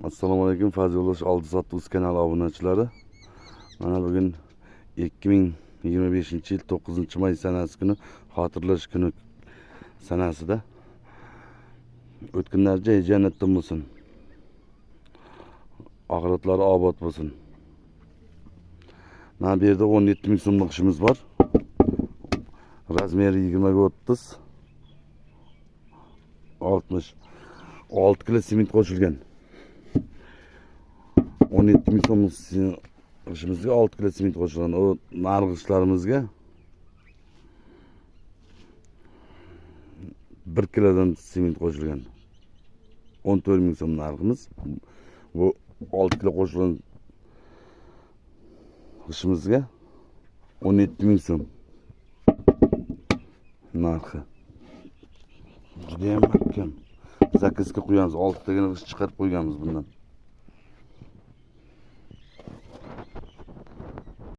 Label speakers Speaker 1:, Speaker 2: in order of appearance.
Speaker 1: Assalomu alaykum, Fazilulash oldi sotuvuz kanali obunachilari. Mana bugun 2025-yil 9-may sanasi kuni xotirlash kuni sanasida o'tganlar joy jannatdan bo'lsin. Oxiratlari obod bo'lsin. Mana bu yerda 17 ming so'mlik ishimiz bor. Razmeri 20 ga 30, 60, 6 kilo sement qo'shilgan. 17 ming so'mlik ishimizga 6 kilo sement qo'shilgan. O narg'ishlarimizga 1 kilodan sement qo'shilgan. 14 ming so'm narximiz. Bu 6 kilo qo'shilgan ishimizga 17 ming so'm narxi. Juda ham mahkam. Zakazga qo'yamiz. 6 tagina g'ish chiqarib qo'yganmiz bundan.